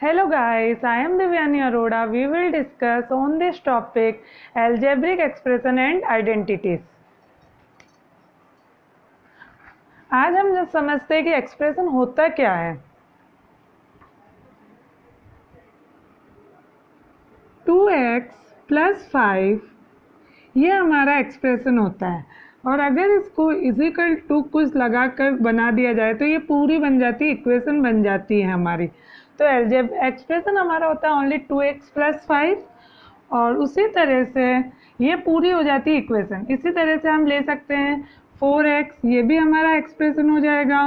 Hello guys, I am Divyani Arora. We will discuss on this topic algebraic expression and identities. आज हम जब समझते हैं कि एक्सप्रेशन होता क्या है। 2x + 5 ये हमारा एक्सप्रेशन होता है और अगर इसको इजिकल टू कुछ लगाकर बना दिया जाए तो ये पूरी बन जाती है, इक्वेशन बन जाती है हमारी। तो एक्सप्रेशन हमारा होता है ओनली 2x + 5 और उसी तरह से ये पूरी हो जाती है इक्वेशन। इसी तरह से हम ले सकते हैं 4x, ये भी हमारा एक्सप्रेशन हो जाएगा।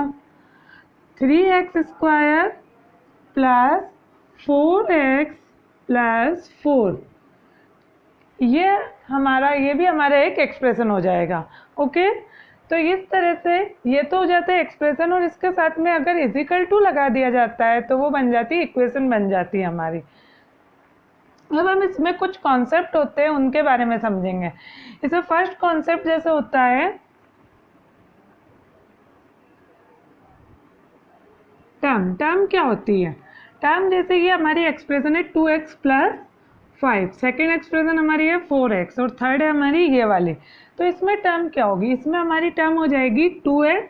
3x² + 4x + 4 ये भी हमारा एक एक्सप्रेशन हो जाएगा। ओके, तो इस तरह से ये तो हो जाता है एक्सप्रेशन और इसके साथ में अगर इजिकल टू लगा दिया जाता है तो वो बन जाती है, इक्वेशन बन जाती है हमारी। अब हम इसमें कुछ कॉन्सेप्ट होते हैं उनके बारे में समझेंगे। इसमें फर्स्ट कॉन्सेप्ट जैसे होता है टर्म क्या होती है? टर्म जैसे ये हमारी एक्सप्रेशन है 2x + 5, सेकेंड एक्सप्रेशन हमारी है 4x और थर्ड है हमारी ये वाली। तो इसमें टर्म क्या होगी? इसमें हमारी टर्म हो जाएगी 2x,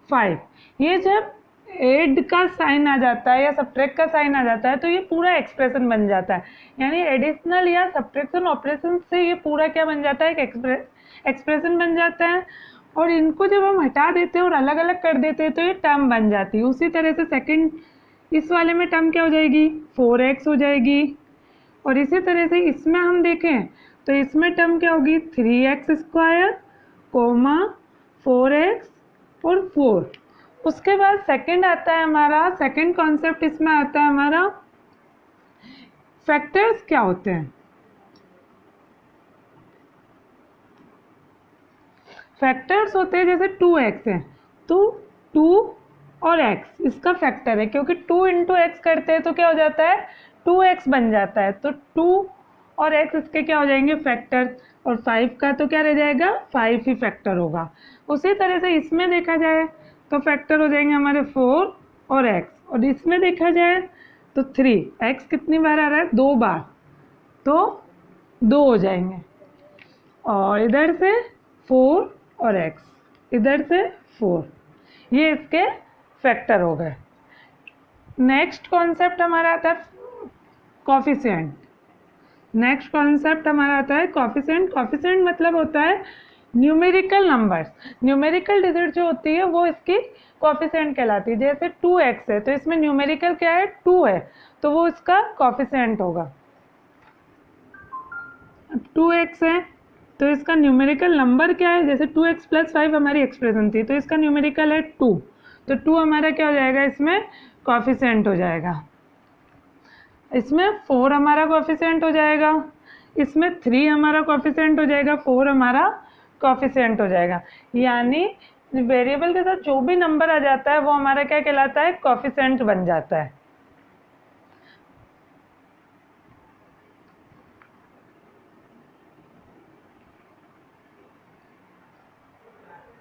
5। ये जब ऐड का साइन आ जाता है या सब्ट्रैक्ट का साइन आ जाता है तो ये पूरा एक्सप्रेशन बन जाता है। यानी एडिशनल या सब्ट्रैक्शन ऑपरेशन से ये पूरा क्या बन जाता है? एक एक्सप्रेशन बन जाता है। और इनको जब हम हटा देते हैं और अलग अलग कर देते हैं तो ये टर्म बन जाती है। उसी तरह से सेकंड इस वाले में टर्म क्या हो जाएगी? 4x हो जाएगी। और इसी तरह से इसमें हम देखें तो इसमें टर्म क्या होगी? 3x², 4x और 4। उसके बाद सेकंड आता है हमारा, सेकंड कॉन्सेप्ट इसमें आता है हमारा फैक्टर्स क्या होते हैं। फैक्टर्स होते हैं जैसे 2x है तो 2 और x इसका फैक्टर है, क्योंकि 2 × x करते हैं तो क्या हो जाता है? 2x बन जाता है। तो 2 और x इसके क्या हो जाएंगे? फैक्टर। और 5 का तो क्या रह जाएगा? 5 ही फैक्टर होगा। उसी तरह से इसमें देखा जाए तो फैक्टर हो जाएंगे हमारे 4 और x। और इसमें देखा जाए तो 3, x कितनी बार आ रहा है? 2 बार, तो 2 हो जाएंगे। और इधर से 4 और x, इधर से 4, ये इसके फैक्टर हो गए। नेक्स्ट कॉन्सेप्ट हमारा आता है कॉफिशिएंट। नेक्स्ट कॉन्सेप्ट हमारा आता है कॉफिशिएंट। कॉफिशिएंट मतलब होता है न्यूमेरिकल नंबर्स। न्यूमेरिकल डिजिट जो होती है वो इसकी कॉफिशिएंट कहलाती है। जैसे 2x है तो इसमें न्यूमेरिकल क्या है? 2 है, तो वो इसका कॉफिशिएंट होगा। 2x है तो इसका न्यूमेरिकल नंबर क्या है? जैसे 2x + 5 हमारी एक्सप्रेशन थी तो इसका न्यूमेरिकल है 2, तो 2 हमारा क्या हो जाएगा? इसमें कॉफिशिएंट हो जाएगा। इसमें 4 हमारा कॉफिशिएंट हो जाएगा, इसमें 3 हमारा कॉफिशिएंट हो जाएगा, 4 हमारा कॉफिशिएंट हो जाएगा। यानी वेरिएबल के साथ जो भी नंबर आ जाता है वो हमारा क्या कहलाता है? कॉफिशिएंट बन जाता है।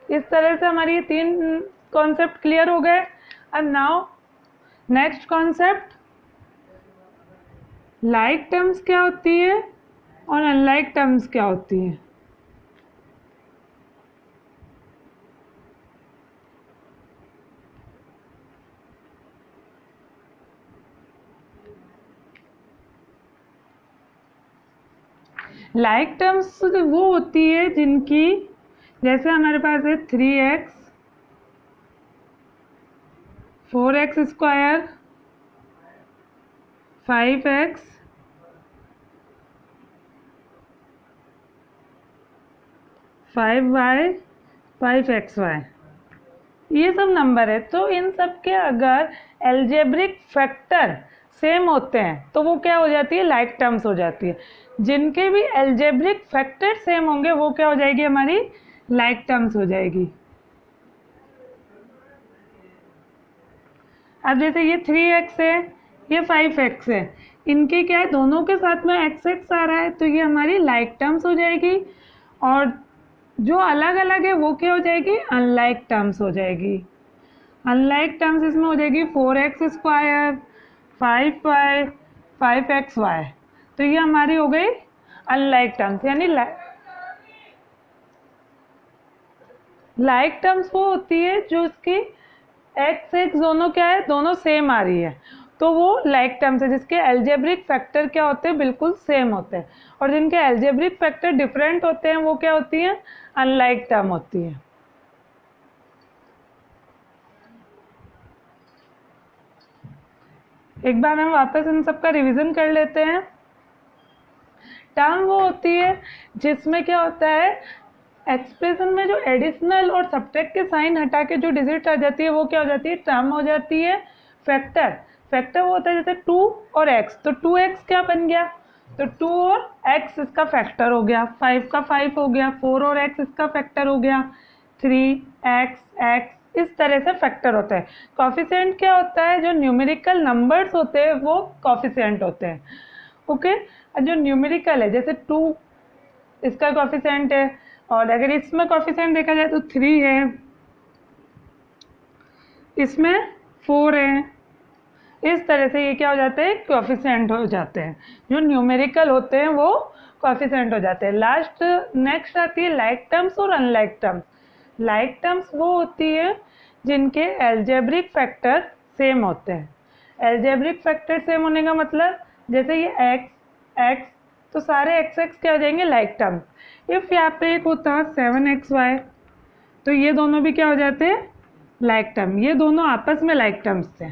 इस तरह से हमारी 3 कॉन्सेप्ट क्लियर हो गए। And now next concept, like terms क्या होती है और अनलाइक टर्म्स क्या होती है। लाइक टर्म्स वो होती है जिनकी, जैसे हमारे पास है 3x, 4x², 5x, 5y, 5xy, ये सब नंबर है। तो इन सब के अगर एल्जेब्रिक फैक्टर सेम होते हैं तो वो क्या हो जाती है? लाइक टर्म्स हो जाती है। जिनके भी एल्जेब्रिक फैक्टर सेम होंगे वो क्या हो जाएगी? हमारी लाइक टर्म्स हो जाएगी। अब जैसे ये 3x है, ये 5x है, इनके क्या है? दोनों के साथ में x आ रहा है तो ये हमारी लाइक टर्म्स हो जाएगी। और जो अलग अलग है वो क्या हो जाएगी? अनलाइक टर्म्स हो जाएगी। अनलाइक टर्म्स इसमें हो जाएगी 4x², 5y, 5xy। तो ये हमारी हो गई अनलाइक टर्म्स, यानी लाइक टर्म्स वो होती है जो इसकी एक्स एक्स दोनों क्या है, दोनों सेम आ रही है, तो वो लाइक टर्म्स है जिसके एल्जेब्रिक फैक्टर क्या होते हैं, बिल्कुल सेम होते हैं। और जिनके एल्जेब्रिक फैक्टर डिफरेंट होते हैं वो क्या होती हैं, अनलाइक टर्म होती है। एक बार हम वापस इन सबका रिवीजन कर लेते हैं। टर्म वो होती है जिसमें क्या होता है, एक्सप्रेशन में जो एडिशनल और सब्ट्रैक्ट के साइन हटा के जो डिजिट आ जाती है वो क्या हो जाती है, टर्म हो जाती है। फैक्टर, फैक्टर वो होता है जैसे 2 और x, तो 2x क्या बन गया, तो 2 और x इसका फैक्टर हो गया, 5 का 5 हो गया, 4 और x इसका फैक्टर हो गया, 3x, इस तरह से फैक्टर होता है। कॉफिशिएंट क्या होता है, जो न्यूमेरिकल नंबर्स होते हैं वो कॉफिशिएंट होते हैं। ओके, जो न्यूमेरिकल है जैसे 2 इसका कॉफिशिएंट है, और अगर इसमें कॉफिशिएंट देखा जाए तो 3 है, इसमें 4 है। इस तरह से ये क्या हो जाते हैं, कॉफिशिएंट हो जाते हैं। जो न्यूमेरिकल होते हैं वो कॉफिशिएंट हो जाते हैं। लास्ट नेक्स्ट आती है लाइक टर्म्स और अनलाइक टर्म्स। लाइक टर्म्स वो होती है जिनके एल्जेब्रिक फैक्टर सेम होते हैं। एल्जेब्रिक फैक्टर सेम होने का मतलब जैसे ये x तो सारे x क्या हो जाएंगे, लाइक टर्म्स। इफ यहाँ पे एक होता 7xy तो ये दोनों भी क्या हो जाते हैं, लाइक टर्म। ये दोनों आपस में लाइक टर्म्स थे।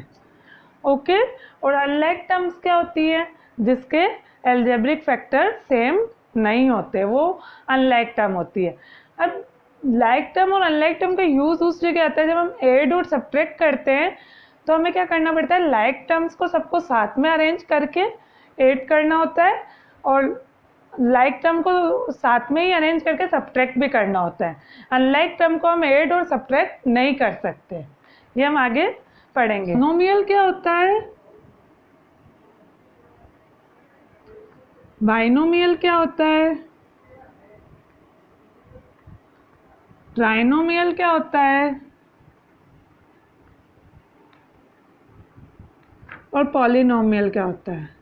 ओके, और अनलाइक टर्म्स क्या होती है, जिसके एल्जेब्रिक फैक्टर सेम नहीं होते, वो अनलाइक टर्म होती है। अब लाइक टर्म और अनलाइक टर्म का यूज उस जगह आता है जब हम ऐड और सब्ट्रैक्ट करते हैं, तो हमें क्या करना पड़ता है, लाइक टर्म्स को सबको साथ में अरेंज करके ऐड करना होता है, और लाइक टर्म को साथ में ही अरेंज करके सब्ट्रैक्ट भी करना होता है। अनलाइक टर्म को हम ऐड और सब्ट्रैक्ट नहीं कर सकते, ये हम आगे पढ़ेंगे। बाइनोमियल क्या होता है, बाइनोमियल क्या होता है, ट्राइनोमियल क्या होता है, और पॉलिनोमियल क्या होता है।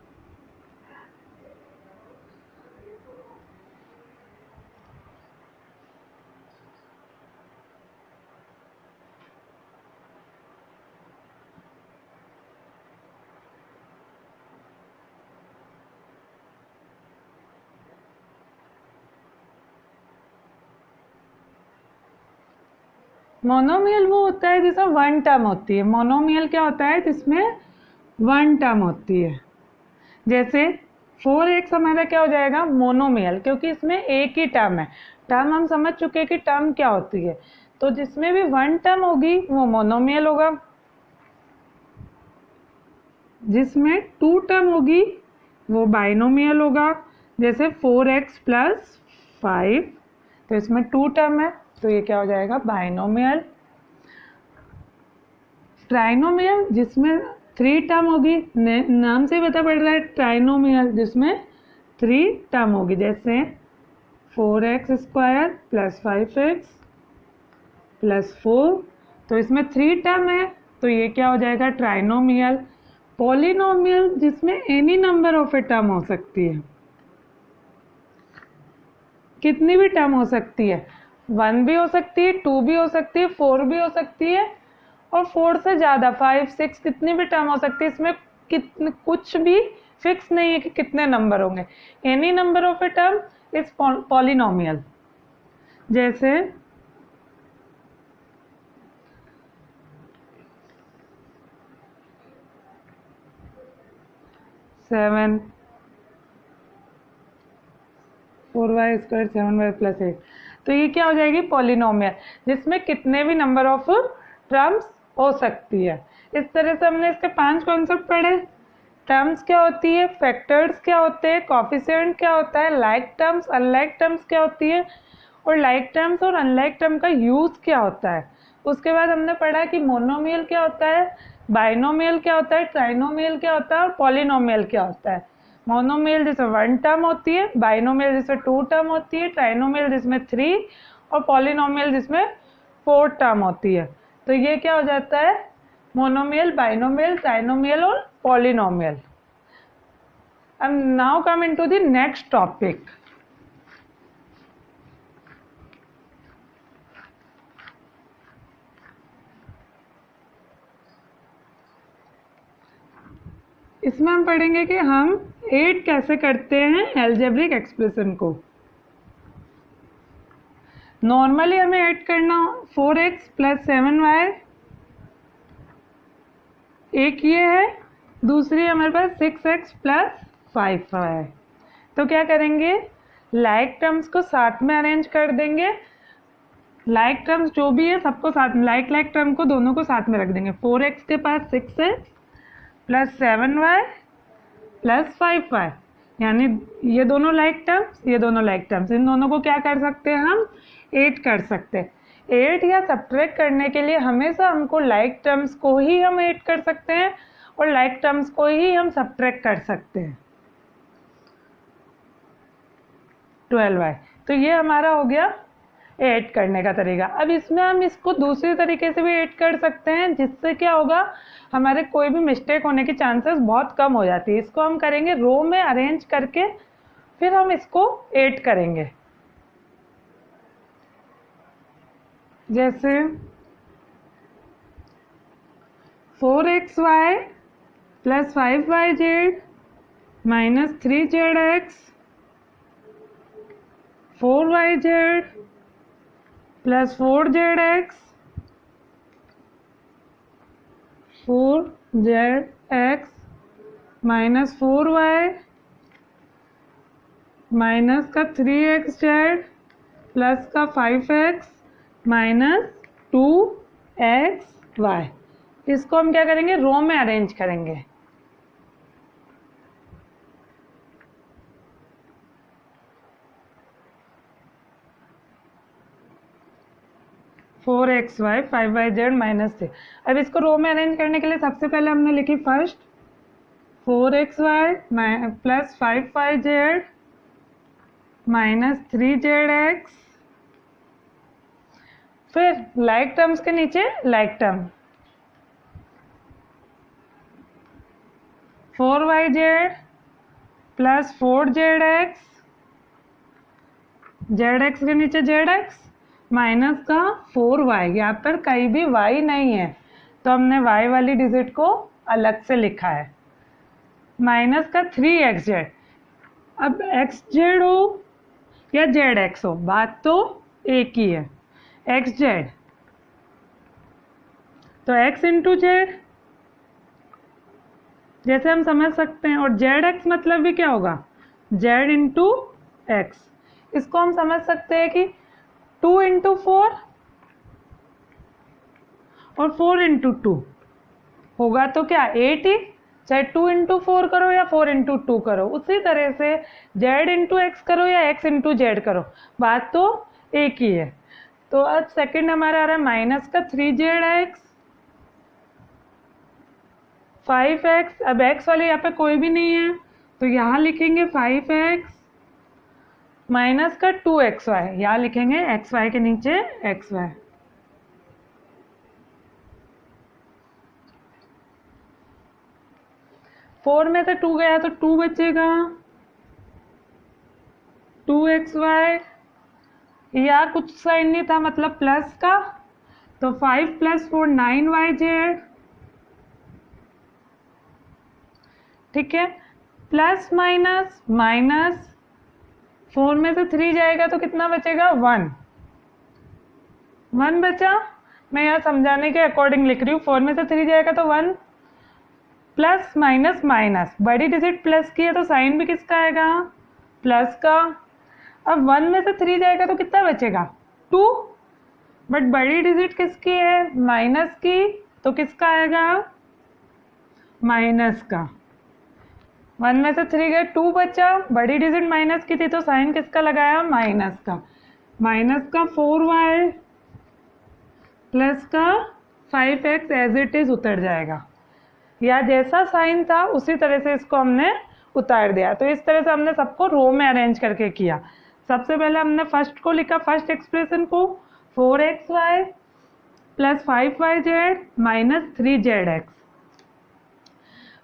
मोनोमियल वो होता है जिसमें वन टर्म होती है। मोनोमियल क्या होता है, जिसमें वन टर्म होती है। जैसे 4x हमारा क्या हो जाएगा, मोनोमियल, क्योंकि इसमें एक ही टर्म है। टर्म हम समझ चुके हैं कि टर्म क्या होती है, तो जिसमें भी वन टर्म होगी वो मोनोमियल होगा, जिसमें टू टर्म होगी वो बाइनोमियल होगा। जैसे 4x + 5, तो इसमें टू टर्म है तो ये क्या हो जाएगा, बाइनोमियल। ट्राइनोमियल जिसमें 3 टर्म होगी, नाम से पता पड़ रहा है ट्राइनोमियल, जिसमें 3 टर्म होगी। जैसे 4x² + 5x + 4, तो इसमें 3 टर्म है तो ये क्या हो जाएगा, ट्राइनोमियल। पॉलिनोमियल जिसमें any number of a term हो सकती है, कितनी भी टर्म हो सकती है, 1 भी हो सकती है, 2 भी हो सकती है, 4 भी हो सकती है, और 4 से ज़्यादा 5, 6 कितनी भी टर्म हो सकती है। इसमें कितने कुछ भी फिक्स नहीं है कि कितने नंबर होंगे। Any number of a term is polynomial. जैसे 7 4y² 7y + 8, तो ये क्या हो जाएगी, पॉलिनोमियल, जिसमें कितने भी नंबर ऑफ टर्म्स हो सकती है। इस तरह से हमने इसके 5 कॉन्सेप्ट पढ़े। टर्म्स क्या होती है, फैक्टर्स क्या होते हैं, कॉफिशिएंट क्या होता है, लाइक टर्म्स अनलाइक टर्म्स क्या होती है, और लाइक टर्म्स और अनलाइक टर्म का यूज क्या होता है। उसके बाद हमने पढ़ा कि मोनोमियल क्या होता है, बाइनोमियल क्या होता है, ट्राइनोमियल क्या होता है, और पॉलिनोमियल क्या होता है। मोनोमियल जिसमें 1 टर्म होती है, बाइनोमियल जिसमें 2 टर्म होती है, ट्राइनोमियल जिसमें 3, और पॉलिनोमियल जिसमें 4 टर्म होती है। तो ये क्या हो जाता है, मोनोमियल, बाइनोमियल, ट्राइनोमियल और पॉलिनोमियल। अब now come into the next topic. इसमें हम पढ़ेंगे कि हम ऐड कैसे करते हैं एल्जेब्रिक एक्सप्रेशन को। नॉर्मली हमें ऐड करना 4x + 7y, एक ये है, दूसरी हमारे पास 6x + 5y। तो क्या करेंगे, लाइक टर्म्स को साथ में अरेंज कर देंगे। लाइक टर्म्स जो भी है सबको साथ में, लाइक टर्म को दोनों को साथ में रख देंगे। 4x के पास 6x + 7y + 5y, यानी ये दोनों लाइक टर्म्स, ये दोनों लाइक टर्म्स, इन दोनों को क्या कर सकते हैं हम, ऐड कर सकते हैं। ऐड या सब्ट्रैक्ट करने के लिए हमेशा हमको लाइक टर्म्स को ही हम ऐड कर सकते हैं और लाइक टर्म्स को ही हम सब्ट्रैक्ट कर सकते हैं। 12y, तो ये हमारा हो गया ऐड करने का तरीका। अब इसमें हम इसको दूसरे तरीके से भी ऐड कर सकते हैं, जिससे क्या होगा, हमारे कोई भी मिस्टेक होने की चांसेस बहुत कम हो जाती है। इसको हम करेंगे रो में अरेंज करके, फिर हम इसको ऐड करेंगे। जैसे 4xy + 5yz - 3zx, 4yz + 4zx, 4zx - 4y minus का 3xz प्लस का 5x - 2xy। इसको हम क्या करेंगे, रो में अरेंज करेंगे। Four x y 5yz - 3। अब इसको रो में अरेंज करने के लिए सबसे पहले हमने लिखी फर्स्ट 4xy + 5yz - 3zx, फिर लाइक टर्म्स के नीचे like term 4yz + 4zx, zx के नीचे zx माइनस का 4y। यहाँ पर कहीं भी y नहीं है तो हमने y वाली डिजिट को अलग से लिखा है, माइनस का 3xz। अब xz हो या zx हो, बात तो एक ही है। xz तो x × z जैसे हम समझ सकते हैं, और zx मतलब भी क्या होगा, z × x। इसको हम समझ सकते हैं कि 2 × 4 और 4 × 2 होगा तो क्या 8 ही, चाहे 2 × 4 करो या 4 × 2 करो। उसी तरह से z × x करो या x × z करो, बात तो एक ही है। तो अब सेकंड हमारा आ रहा है माइनस का 3zx 5x। अब x वाले यहाँ पे कोई भी नहीं है तो यहाँ लिखेंगे 5x माइनस का 2xy, यहाँ लिखेंगे xy के नीचे xy। फोर में से 2 गया तो 2 बचेगा, 2xy, या कुछ साइन नहीं था मतलब प्लस का, तो 5 + 4 9yz, ठीक है। प्लस माइनस माइनस, 4 में से 3 जाएगा तो कितना बचेगा, 1 बचा। मैं यहाँ समझाने के अकॉर्डिंग लिख रही हूँ, 4 में से 3 जाएगा तो 1, प्लस माइनस माइनस, बड़ी डिजिट प्लस की है तो साइन भी किसका आएगा, प्लस का। अब 1 में से 3 जाएगा तो कितना बचेगा, 2, बट बड़ी डिजिट किसकी है, माइनस की, तो किसका आएगा, माइनस का। 1 में से 3 गए, 2 बचा, बड़ी डिजिट माइनस की थी तो साइन किसका लगाया, माइनस का। माइनस का 4y प्लस का 5x एज इट इज उतर जाएगा, या जैसा साइन था उसी तरह से इसको हमने उतार दिया। तो इस तरह से हमने सबको रो में अरेंज करके किया। सबसे पहले हमने फर्स्ट को लिखा, फर्स्ट एक्सप्रेशन को 4xy plus 5yz minus 3zx,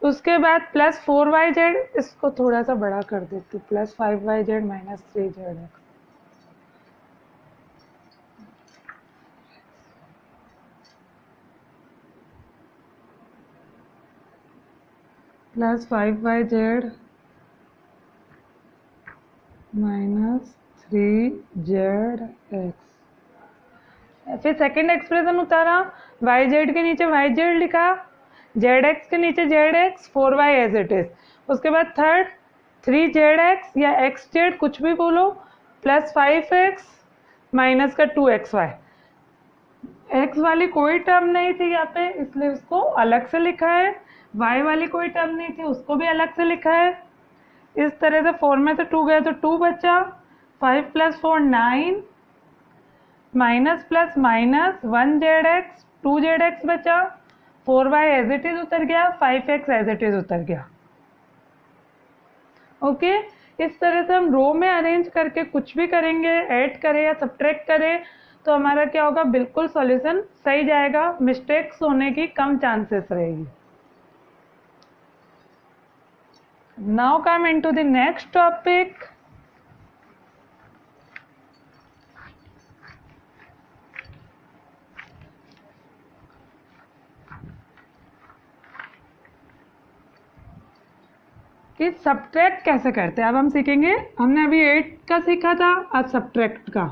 उसके बाद प्लस 4yz, इसको थोड़ा सा बड़ा कर देती हूँ, plus 5yz minus 3zx, plus 5yz minus 3zx। फिर सेकेंड एक्सप्रेशन उतारा, yz के नीचे yz लिखा, zx के नीचे zx, 4y as it is. उसके बाद थर्ड 3zx या xz कुछ भी बोलो, प्लस 5x माइनस का 2xy। x वाली कोई टर्म नहीं थी यहाँ पे, इसलिए उसको अलग से लिखा है। y वाली कोई टर्म नहीं थी, उसको भी अलग से लिखा है। इस तरह से 4 में से 2 गया तो 2 बचा, 5 plus 4 9, minus plus minus 1zx 2zx बचा, 4y एज इट इज उतर गया, 5x एज इट इज उतर गया। ओके, इस तरह से हम रो में अरेंज करके कुछ भी करेंगे, ऐड करें या सब्ट्रैक्ट करें, तो हमारा क्या होगा, बिल्कुल सॉल्यूशन सही जाएगा, मिस्टेक्स होने की कम चांसेस रहेगी। Now come into the next topic. कि सब्ट्रैक्ट कैसे करते हैं, अब हम सीखेंगे। हमने अभी 8 का सीखा था, अब सब्ट्रैक्ट का।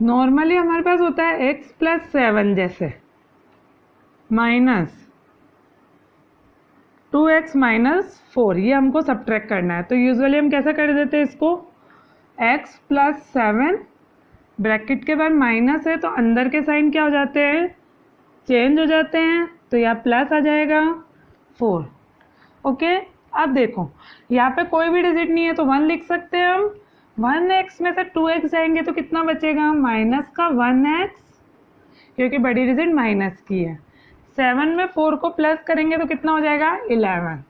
नॉर्मली हमारे पास होता है x प्लस 7 जैसे माइनस 2x माइनस 4, ये हमको सब्ट्रैक्ट करना है। तो यूजुअली हम कैसा कर देते हैं इसको, x प्लस 7 ब्रैकेट के बाद माइनस है तो अंदर के साइन क्या हो जाते हैं, चेंज हो जाते हैं, तो यहाँ प्लस आ जाएगा 4। ओके, अब देखो यहाँ पे कोई भी डिजिट नहीं है तो 1 लिख सकते हैं हम। 1x में से 2x जाएंगे तो कितना बचेगा, माइनस का 1x, क्योंकि बड़ी डिजिट माइनस की है। 7 में 4 को प्लस करेंगे तो कितना हो जाएगा, 11,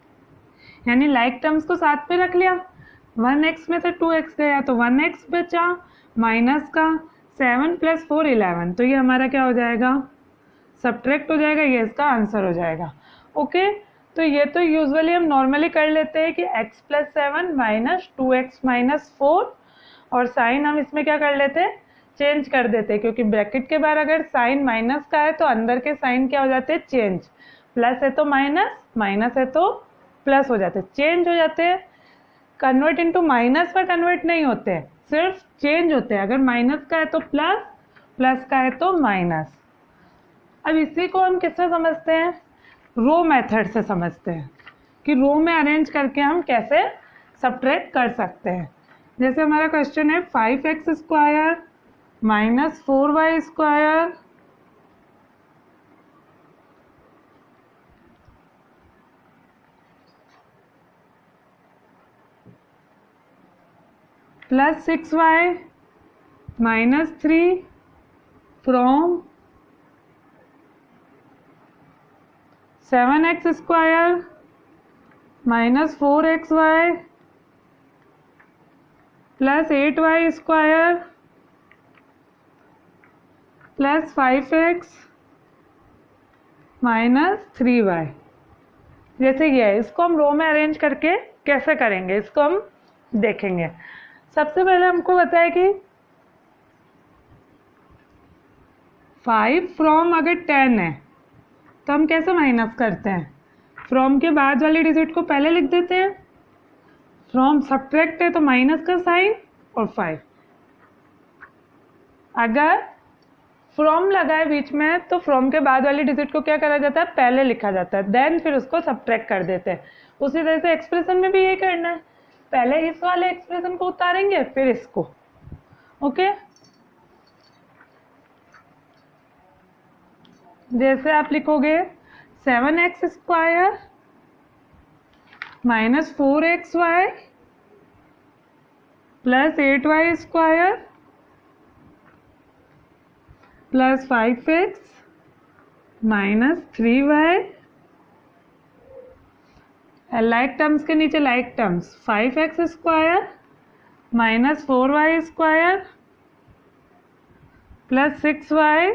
यानी लाइक टर्म्स को साथ पे रख लिया। 1x में से 2x गया तो 1x बचा, माइनस का 7 प्लस 4 11, तो ये हमारा क्या हो जाएगा, सब्ट्रैक्ट हो जाएगा, ये इसका आंसर हो जाएगा। ओके, तो ये तो यूजुअली हम नॉर्मली कर लेते हैं कि x plus 7 minus 2x minus 4, और साइन हम इसमें क्या कर लेते हैं, चेंज कर देते हैं, क्योंकि ब्रैकेट के बाद अगर साइन माइनस का है तो अंदर के साइन क्या हो जाते हैं, चेंज, प्लस है तो माइनस, माइनस है तो प्लस हो जाते हैं, चेंज हो जाते हैं। कन्वर्ट इनटू माइनस पर कन्वर्ट नहीं होते हैं, सिर्फ चेंज होते हैं। अगर माइनस का है तो प्लस, प्लस का है तो माइनस। अब इसी को हम किससे समझते हैं, रो मेथड से समझते हैं, कि रो में अरेंज करके हम कैसे सब्ट्रैक्ट कर सकते हैं। जैसे हमारा क्वेश्चन है 5x square minus 4y square plus 6y minus 3 from 7x square minus 4xy plus 8y square plus 5x minus 3y, जैसे ये है। इसको हम रो में अरेंज करके कैसे करेंगे, इसको हम देखेंगे। सबसे पहले हमको पता है कि 5 फ्रॉम अगर 10 है तो हम कैसे माइनस करते हैं, फ्रॉम के बाद वाली डिजिट को पहले लिख देते हैं। फ्रॉम सब्ट्रैक्ट है तो माइनस का साइन और 5। अगर फ्रॉम लगा है बीच में तो फ्रॉम के बाद वाली डिजिट को क्या करा जाता है, पहले लिखा जाता है, देन फिर उसको सब्ट्रैक्ट कर देते हैं। उसी तरह से एक्सप्रेशन में भी यही करना है, पहले इस वाले एक्सप्रेशन को उतारेंगे फिर इसको। ओके, जैसे आप लिखोगे 7x square minus 4xy plus 8y square plus 5x minus 3y like terms के नीचे like terms, 5x² minus 4y² plus 6y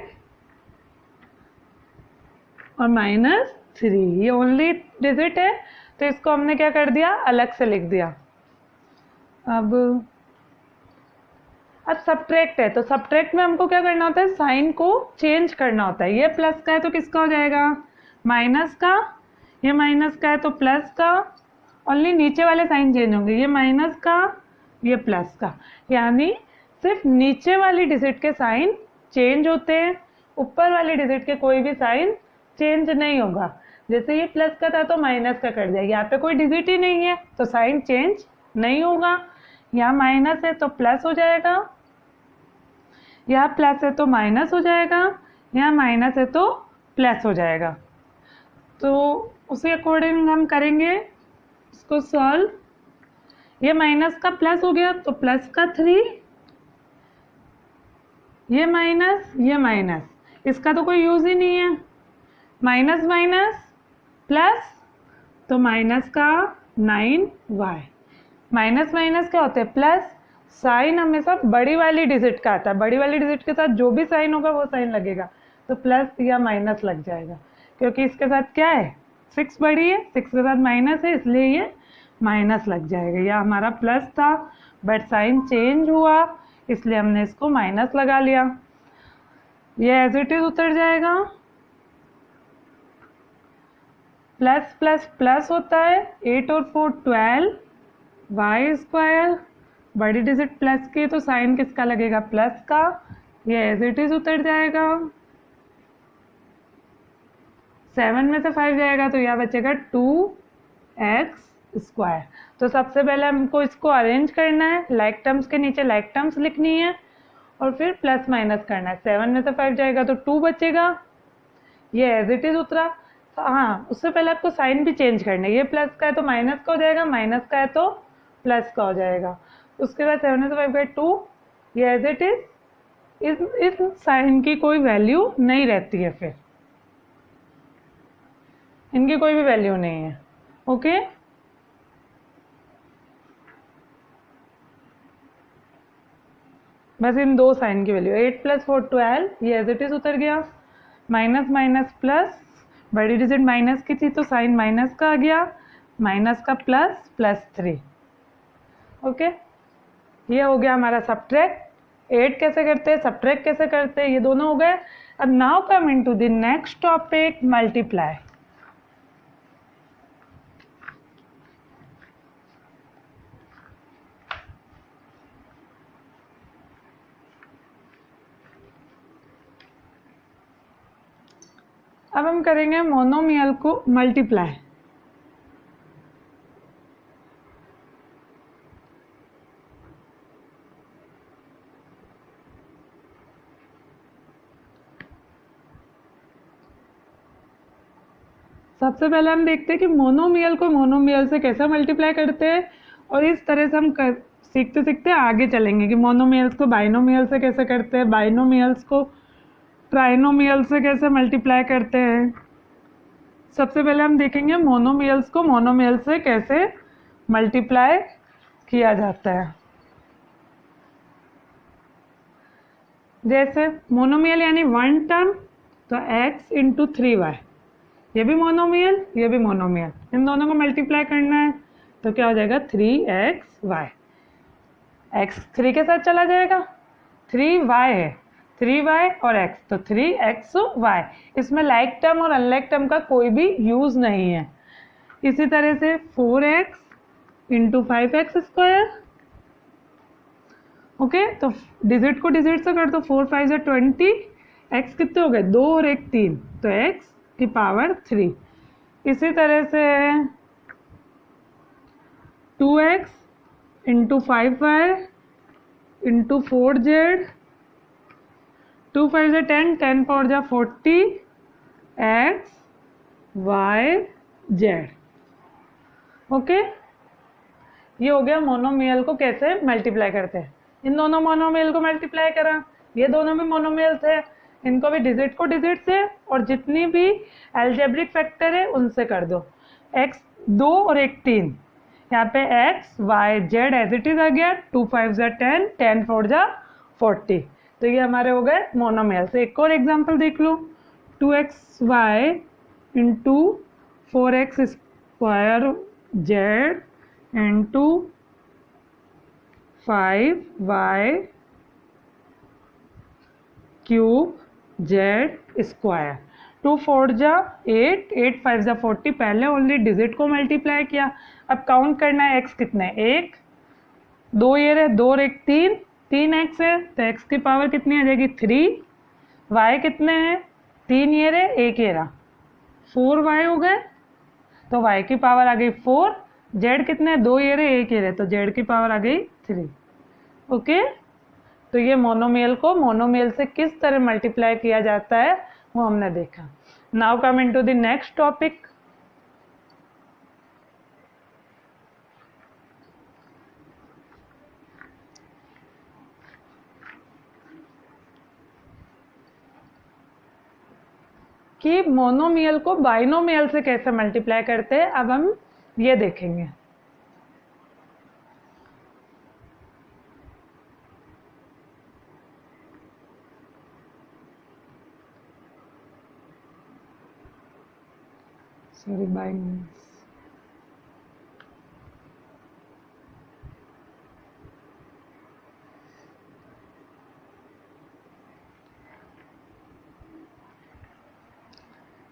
और माइनस 3। ये ओनली डिजिट है तो इसको हमने क्या कर दिया, अलग से लिख दिया। अब सब्ट्रैक्ट है तो सब्ट्रैक्ट में हमको क्या करना होता है, साइन को चेंज करना होता है। ये प्लस का है तो किसका हो जाएगा, माइनस का। ये माइनस का है तो प्लस का। ओनली नीचे वाले साइन चेंज होंगे, ये माइनस का, ये प्लस का। यानी सिर्फ नीचे वाली डिजिट के साइन चेंज होते हैं, ऊपर वाली डिजिट के कोई भी साइन चेंज नहीं होगा। जैसे ये प्लस का था तो माइनस का कर दिया, यहाँ पे कोई डिजिट ही नहीं है तो साइन चेंज नहीं होगा। यहाँ माइनस है तो प्लस हो जाएगा, यहाँ प्लस है तो माइनस हो जाएगा, यहाँ माइनस है तो प्लस हो जाएगा। तो उसी अकॉर्डिंग हम करेंगे इसको सॉल्व। ये माइनस का प्लस हो गया तो प्लस का 3, ये माइनस, इसका तो कोई यूज ही नहीं है। माइनस माइनस प्लस तो माइनस का 9y। माइनस माइनस क्या होते हैं, प्लस। साइन हमेशा बड़ी वाली डिजिट का आता है, बड़ी वाली डिजिट के साथ जो भी साइन होगा वो साइन लगेगा, तो प्लस या माइनस लग जाएगा। क्योंकि इसके साथ क्या है, 6 बड़ी है, 6 के साथ माइनस है, इसलिए ये माइनस लग जाएगा। यह हमारा प्लस था बट साइन चेंज हुआ इसलिए हमने इसको माइनस लगा लिया। ये एज इट इज उतर जाएगा। प्लस प्लस प्लस होता है, 8 और 4 12 y²। बड़ी डिजिट प्लस की तो साइन किसका लगेगा, प्लस का। ये एज इट इज उतर जाएगा। 7 में से 5 जाएगा तो यह बचेगा 2x²। तो सबसे पहले हमको इसको अरेंज करना है, लाइक टर्म्स के नीचे लाइक टर्म्स लिखनी है और फिर प्लस माइनस करना है। 7 में से 5 जाएगा तो 2 बचेगा, ये एज इट इज उतरा। तो हाँ, उससे पहले आपको साइन भी चेंज करना है। ये प्लस का है तो माइनस का हो जाएगा, माइनस का है तो प्लस का हो जाएगा। उसके बाद 7 में से 5 गए 2, ये एज इट इज। इस साइन की कोई वैल्यू नहीं रहती है, फिर इनकी कोई भी वैल्यू नहीं है। ओके, बस इन दो साइन की वैल्यू। 8 + 4 12, ये एज इट इज उतर गया। माइनस माइनस प्लस, बड़ी डिजिट माइनस की थी तो साइन माइनस का आ गया, माइनस का प्लस, प्लस 3। ओके, ये हो गया हमारा सब्ट्रैक्ट। ऐड कैसे करते हैं, सब्ट्रैक्ट कैसे करते हैं, ये दोनों हो गए। अब now come into the next topic, multiply. अब हम करेंगे मोनोमियल को मल्टीप्लाई। सबसे पहले हम देखते हैं कि मोनोमियल को मोनोमियल से कैसे मल्टीप्लाई करते हैं, और इस तरह से हम सीखते सीखते आगे चलेंगे कि मोनोमियल्स को बाइनोमियल से कैसे करते हैं, बाइनोमियल्स को ट्राइनोमियल से कैसे मल्टीप्लाई करते हैं। सबसे पहले हम देखेंगे मोनोमियल्स को मोनोमियल से कैसे मल्टीप्लाई किया जाता है। जैसे मोनोमियल यानी वन टर्म, तो x × 3y, ये भी मोनोमियल, ये भी मोनोमियल, इन दोनों को मल्टीप्लाई करना है तो क्या हो जाएगा 3xy। x 3 के साथ चला जाएगा, 3y है, 3y और x, तो 3xy। इसमें लाइक टर्म और अनलाइक टर्म का कोई भी यूज नहीं है। इसी तरह से 4x × 5x²। ओके, तो डिजिट को डिजिट से कर दो, 4 5 से 20, x कितने हो गए, 2 और 1 3, तो x की पावर 3। इसी तरह से 2x × 5y × 4z, 2 5 से 10, 10 4 जा 40, x y z। ओके, ये हो गया मोनोमियल को कैसे मल्टीप्लाई करते हैं। इन दोनों मोनोमियल को मल्टीप्लाई करा, ये दोनों भी मोनोमियल थे, इनको भी डिजिट को डिजिट से और जितनी भी अलजेब्रिक फैक्टर है उनसे कर दो। x 2 और एक 3, यहाँ पे x y z as it is आ गया, 2 5 जा 10, 10 4 जा 40। तो ये हमारे हो गए मोनोमियल्स। एक और एग्जांपल देख लो, 2xy into 4x square z into 5y cube z square. 2 4 जा 8, 8 5 जा 40, पहले ओनली डिजिट को मल्टीप्लाई किया। अब काउंट करना है x कितने, 1 2 ये रहे, 2 और एक 3, 3x है तो x की पावर कितनी आ जाएगी 3। y कितने हैं, 3 ये रहे, 1 ये रहा, 4y हो गए, तो y की पावर आ गई 4। z कितने, 2 ये रहे, 1 ये रहे, तो z की पावर आ गई 3। ओके, तो ये मोनोमियल को मोनोमियल से किस तरह मल्टीप्लाई किया जाता है वो हमने देखा। Now come into the next topic. कि मोनोमियल को बाइनोमियल से कैसे मल्टीप्लाई करते हैं, अब हम ये देखेंगे। Sorry, binomials.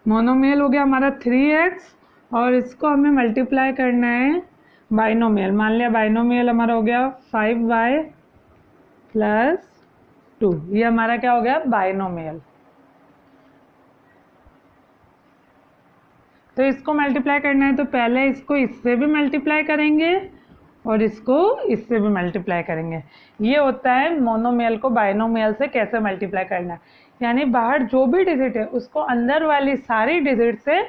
मोनोमियल हो गया हमारा 3x और इसको हमें मल्टीप्लाई करना है बाइनोमियल। मान लिया बाइनोमियल हमारा हो गया 5y प्लस 2, ये हमारा क्या हो गया बाइनोमियल। तो इसको मल्टीप्लाई करना है तो पहले इसको इससे भी मल्टीप्लाई करेंगे और इसको इससे भी मल्टीप्लाई करेंगे। ये होता है मोनोमियल को बाइनोमियल से कैसे मल्टीप्लाई करना है, यानी बाहर जो भी डिजिट है उसको अंदर वाली सारी डिजिट से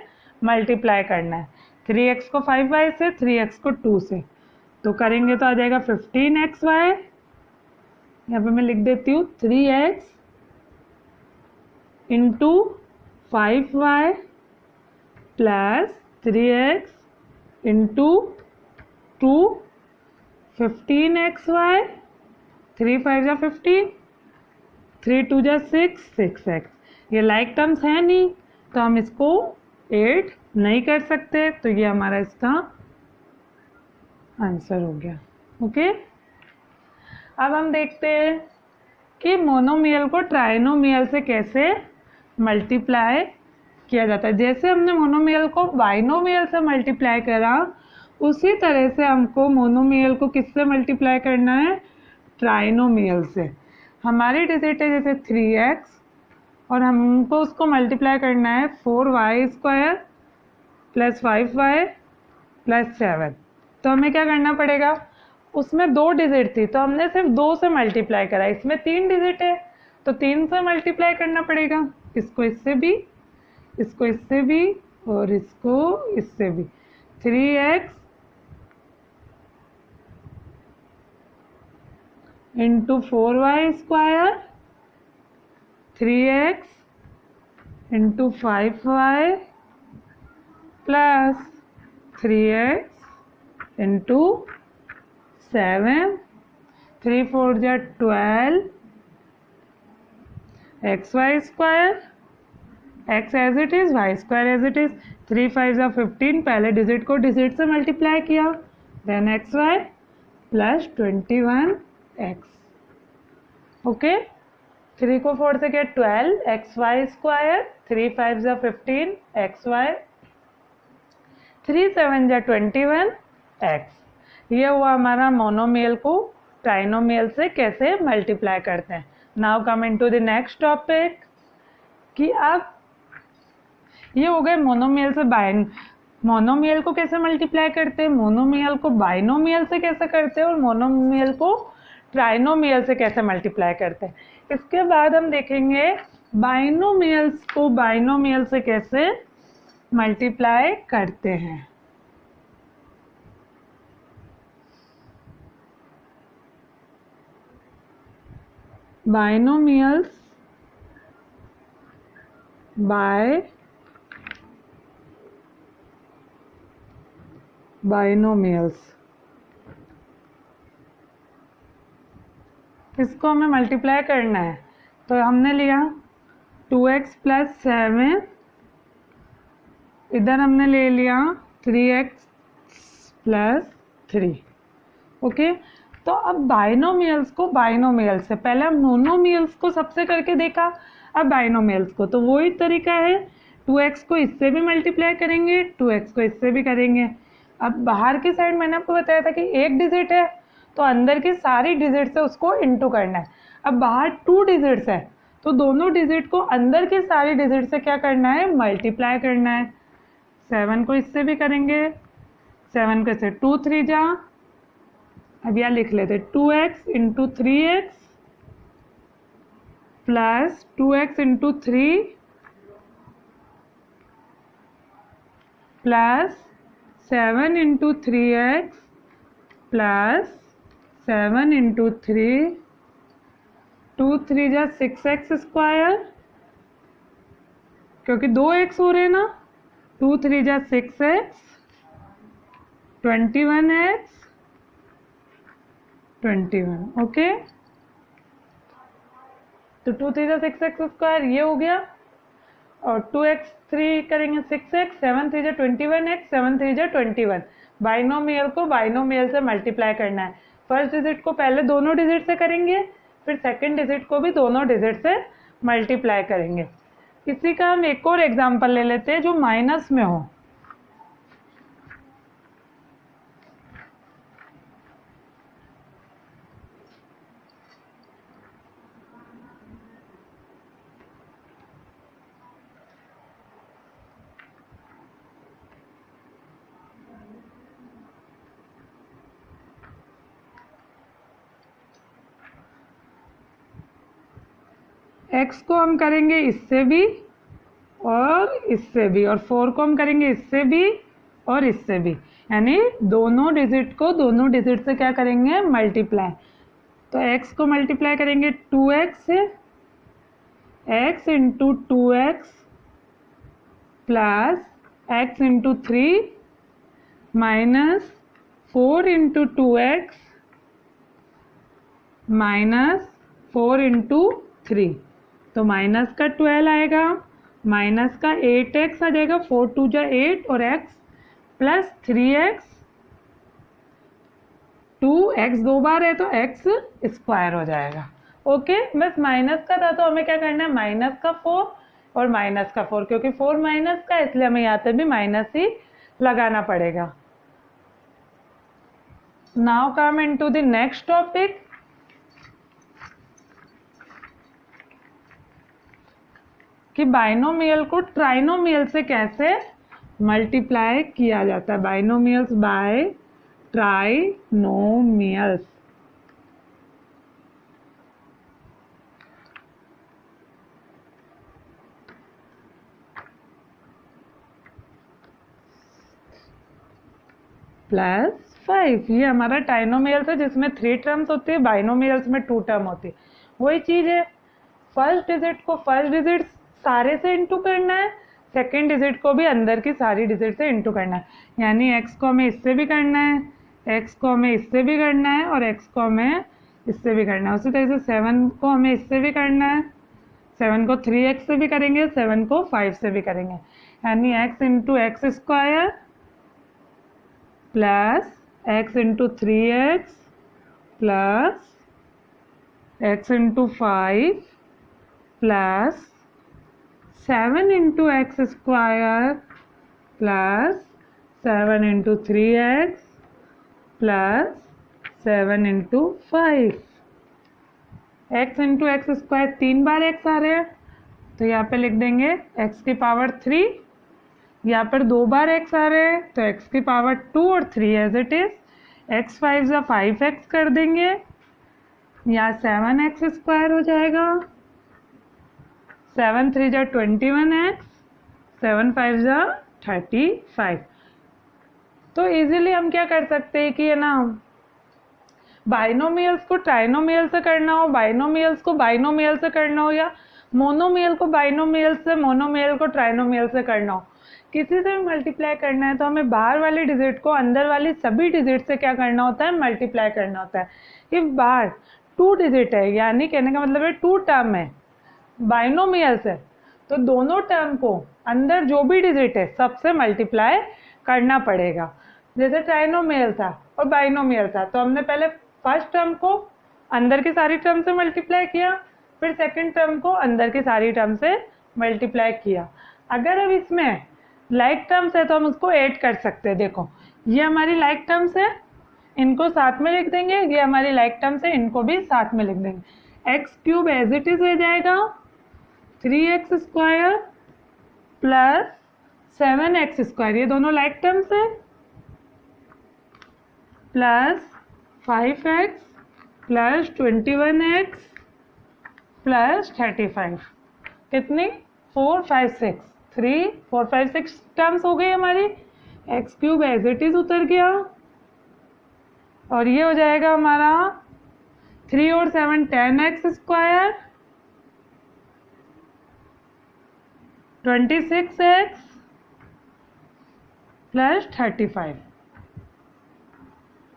मल्टीप्लाई करना है। 3x को 5y से, 3x को 2 से, तो करेंगे तो आ जाएगा 15xy। यहाँ पे मैं लिख देती हूँ 3x into 5y plus 3x into 2, 15xy, 3 5 जा 15, 3 2 जा 6, 6x। ये लाइक टर्म्स है नहीं तो हम इसको 8 नहीं कर सकते, तो ये हमारा इसका आंसर हो गया। ओके, अब हम देखते हैं कि मोनोमियल को ट्राइनोमियल से कैसे मल्टीप्लाई किया जाता है। जैसे हमने मोनोमियल को बाइनोमियल से मल्टीप्लाई करा, उसी तरह से हमको मोनोमियल को किससे मल्टीप्लाई करना है, ट्राइनोमियल से। हमारी डिजिट है जैसे 3x और हमको उसको मल्टीप्लाई करना है 4y square plus 5y plus 7। तो हमें क्या करना पड़ेगा, उसमें 2 डिजिट थी तो हमने सिर्फ 2 से मल्टीप्लाई करा, इसमें 3 डिजिट है तो 3 से मल्टीप्लाई करना पड़ेगा। इसको इससे भी, इसको इससे भी और इसको इससे भी। 3x into 4y square, 3x into 5y plus 3x into 7, 3 4 जा 12 xy square, x as it is, y square as it is, 3 5 जा 15, पहले डिजिट को डिजिट से मल्टीप्लाई किया, then xy plus 21x। Okay, 3 को 4 से क्या 12 xy स्क्वायर, 3 5 जा 15 xy, 3 7 जा 21x। ये हुआ हमारा मोनोमियल को ट्राइनोमियल से कैसे मल्टीप्लाई करते हैं। Now come into the next topic कि अब ये हो गए मोनोमियल से मोनोमियल को कैसे मल्टीप्लाई करते हैं, मोनोमियल को बाइनोमियल से कैसे करते हैं और मोनोमियल को ट्राइनोमियल से कैसे मल्टीप्लाई करते हैं। इसके बाद हम देखेंगे बाइनोमियल्स को बाइनोमियल से कैसे मल्टीप्लाई करते हैं। बाइनोमियल्स बाय बाइनोमियल्स, इसको हमें मल्टीप्लाई करना है। तो हमने लिया 2x प्लस 7, इधर हमने ले लिया 3x प्लस 3। ओके, तो अब बाइनोमियल्स को बाइनोमियल से, पहले हम मोनोमियल्स को सबसे करके देखा, अब बाइनोमियल्स को, तो वही तरीका है। 2x को इससे भी मल्टीप्लाई करेंगे, 2x को इससे भी करेंगे। अब बाहर की साइड मैंने आपको बताया था कि एक डिजिट है, तो अंदर की सारी डिजिट से उसको इंटू करना है। अब बाहर 2 डिजिट्स है, तो दोनों डिजिट को अंदर की सारी डिजिट से क्या करना है, मल्टीप्लाई करना है। 7 को इससे भी करेंगे, 7 को इससे 2 3 जा, अब यहाँ लिख लेते 2x into 3x plus 2x into 3 plus 7 into 3x plus 7 into 3, 2 3 जा 6x स्क्वायर, क्योंकि 2x हो रहे हैं ना, 2 3 जा 6x, 21x 21। ओके, तो 2 3 जा 6x स्क्वायर ये हो गया, और 2x 3 करेंगे 6x, 7 3 जा 21x, 7 3 जा 21। बाइनोमियल को बाइनोमियल से मल्टीप्लाई करना है। फर्स्ट डिजिट को पहले दोनों डिजिट से करेंगे, फिर सेकंड डिजिट को भी दोनों डिजिट से मल्टीप्लाई करेंगे। इसी का हम एक और एग्जांपल ले लेते हैं जो माइनस में हो। x को हम करेंगे इससे भी और इससे भी, और 4 को हम करेंगे इससे भी और इससे भी, यानी दोनों डिजिट को दोनों डिजिट से क्या करेंगे, मल्टीप्लाई। तो x को मल्टीप्लाई करेंगे 2x से, x into 2x plus x into 3 minus 4 into 2x minus 4 into 3, तो माइनस का 12 आएगा, माइनस का 8x आ जाएगा, 4 2 जा 8 और x प्लस 3x, 2x 2 बार है तो x स्क्वायर हो जाएगा। ओके, बस माइनस का था तो हमें क्या करना है, माइनस का 4 और माइनस का 4, क्योंकि 4 माइनस का, इसलिए हमें यहाँ पे भी माइनस ही लगाना पड़ेगा। Now come into the next topic, कि बाइनोमियल को ट्राइनोमियल से कैसे मल्टीप्लाई किया जाता है। Binomials bye trinomials. प्लस 5, ये हमारा ट्राइनोमियल्स है जिसमें 3 टर्म्स होती है, बाइनोमियल्स में 2 टर्म होती है। वही चीज है, फर्स्ट डिजिट को फर्स्ट डिजिट सारे से इंटू करना है, सेकेंड डिजिट को भी अंदर की सारी डिजिट से इंटू करना है। यानी x को हमें इससे भी करना है, x को हमें इससे भी करना है और x को हमें इससे भी करना है। उसी तरह से 7 को हमें इससे भी करना है, 7 को 3x से भी करेंगे, 7 को 5 से भी करेंगे। यानी x into x square plus x into 3x plus x into 5 plus 7 into x square plus 7 into 3x plus 7 into 5। x into x square 3 बार x आ रहे हैं, तो यहाँ पे लिख देंगे x की पावर 3। यहाँ पर 2 बार x आ रहे हैं, तो x की पावर 2 और 3 एज इट इज। x 5 जा 5x कर देंगे, यहाँ 7x स्क्वायर हो जाएगा, 7 3 जा 21x, 7 5 जा 35। तो इजीली हम क्या कर सकते हैं कि है ना, बाइनोमियल्स को ट्राइनोमियल से करना हो, बाइनोमियल्स को बाइनोमियल से करना हो, या मोनोमियल को बाइनोमियल से, मोनोमियल को ट्राइनोमियल से करना हो, किसी से भी मल्टीप्लाई करना है तो हमें बाहर वाले डिजिट को अंदर वाली सभी डिजिट से क्या करना होता है, मल्टीप्लाई करना होता है। इफ बाहर 2 डिजिट है, यानी कहने का मतलब है 2 टर्म है, बाइनोमियल्स है, तो दोनों टर्म को अंदर जो भी डिजिट है सबसे मल्टीप्लाई करना पड़ेगा। जैसे ट्राइनोमियल था और बाइनोमियल था, तो हमने पहले फर्स्ट टर्म को अंदर की सारी टर्म से मल्टीप्लाई किया, फिर सेकंड टर्म को अंदर की सारी टर्म से मल्टीप्लाई किया। अगर अब इसमें लाइक टर्म्स है तो हम उसको ऐड कर सकते हैं। देखो ये हमारी लाइक टर्म्स है, इनको साथ में लिख देंगे, ये हमारी लाइक टर्म्स है, इनको भी साथ में लिख देंगे। X cube as it is रह जाएगा 3x² प्लस 7x², ये दोनों लाइक टर्म्स है, plus 5x plus 21x plus 35, कितनी 4 5 6 3 4 5 6 टर्म्स हो गई हमारी। X cube as it is उतर गया और ये हो जाएगा हमारा 3 और 7 10x² 26x प्लस 35,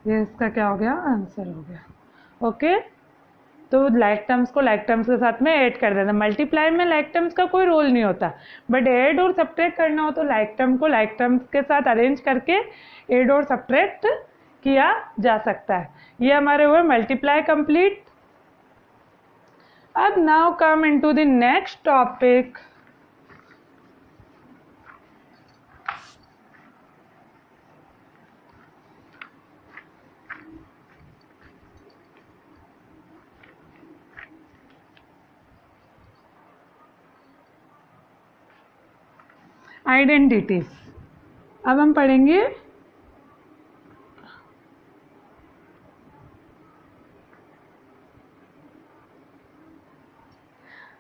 ये इसका क्या हो गया, आंसर हो गया। ओके, तो लाइक टर्म्स को लाइक टर्म्स के साथ में ऐड कर देना। मल्टीप्लाई में लाइक टर्म्स का कोई रोल नहीं होता, बट ऐड और सब्ट्रैक्ट करना हो तो लाइक टर्म को लाइक टर्म्स के साथ अरेंज करके ऐड और सब्ट्रैक्ट किया जा सकता है। ये हमारे हुए मल्टीप्लाई कंप्लीट। अब now come into the next topic, identities. अब हम पढ़ेंगे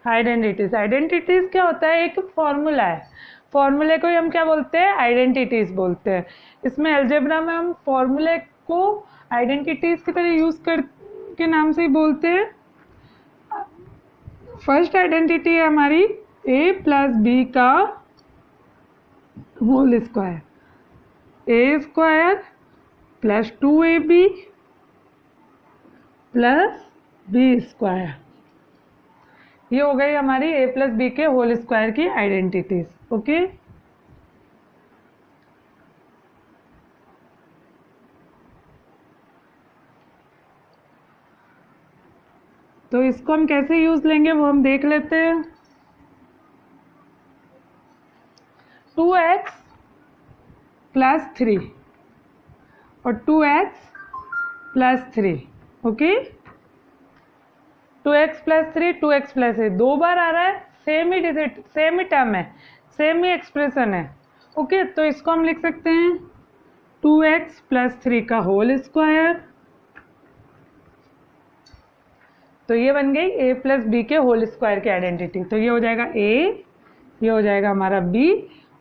आइडेंटिटीज। आइडेंटिटीज क्या होता है, एक फॉर्मूला है, फॉर्मूले को ही हम क्या बोलते हैं, आइडेंटिटीज बोलते हैं। इसमें अलजेब्रा में हम फॉर्मूले को आइडेंटिटीज की तरह यूज कर के नाम से ही बोलते हैं। फर्स्ट आइडेंटिटी है हमारी a प्लस बी का whole square, a² plus 2ab plus b², ये हो गई हमारी a प्लस बी के होल स्क्वायर की आइडेंटिटीज। ओके, तो इसको हम कैसे यूज लेंगे वो हम देख लेते हैं। 2x प्लस 3 और 2x plus 3, okay, 2x plus 3 2x plus 3 दो बार आ रहा है, सेम ही डिजिट, सेम ही टर्म है, सेम ही एक्सप्रेशन है। ओके, तो इसको हम लिख सकते हैं 2x प्लस 3 का होल स्क्वायर, तो ये बन गई a प्लस बी के होल स्क्वायर की आइडेंटिटी। तो ये हो जाएगा a, ये हो जाएगा हमारा b,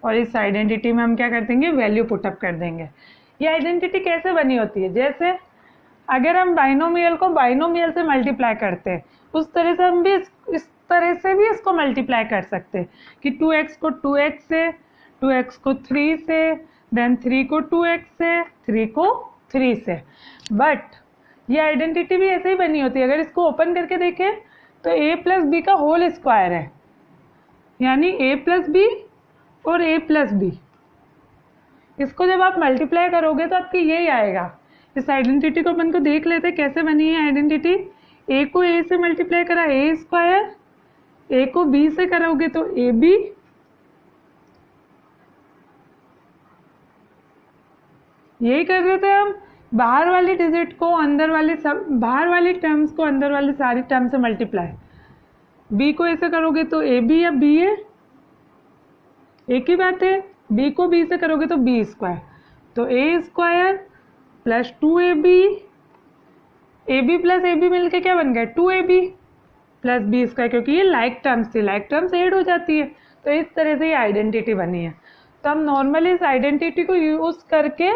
और इस आइडेंटिटी में हम क्या कर देंगे, वैल्यू पुटअप कर देंगे। ये आइडेंटिटी कैसे बनी होती है, जैसे अगर हम बाइनोमियल को बाइनोमियल से मल्टीप्लाई करते हैं, उस तरह से हम भी इस तरह से भी इसको मल्टीप्लाई कर सकते हैं कि 2x को 2x से, 2x को 3 से, देन 3 को 2x से, 3 को 3 से। बट ये आइडेंटिटी भी ऐसे ही बनी होती है। अगर इसको ओपन करके देखें तो a प्लस बी का होल स्क्वायर है, यानी a प्लस बी और a प्लस बी, इसको जब आप मल्टीप्लाई करोगे तो आपकी यही आएगा। इस आइडेंटिटी को अपन को देख लेते हैं कैसे बनी है आइडेंटिटी। a को a से मल्टीप्लाई करा a², a को b से करोगे तो ab, यही कर रहे थे हम, बाहर वाली डिजिट को अंदर वाली बाहर वाली टर्म्स को अंदर वाली सारी टर्म से मल्टीप्लाई। b को ऐसे करोगे तो ab या ba, एक ही बात है। b को b से करोगे तो b², तो a² plus 2ab, ab plus ab मिलके क्या बन गया 2ab प्लस b², क्योंकि ये लाइक टर्म्स थी, लाइक टर्म्स ऐड हो जाती है, तो इस तरह से ये आइडेंटिटी बनी है। तो हम नॉर्मली इस आइडेंटिटी को यूज करके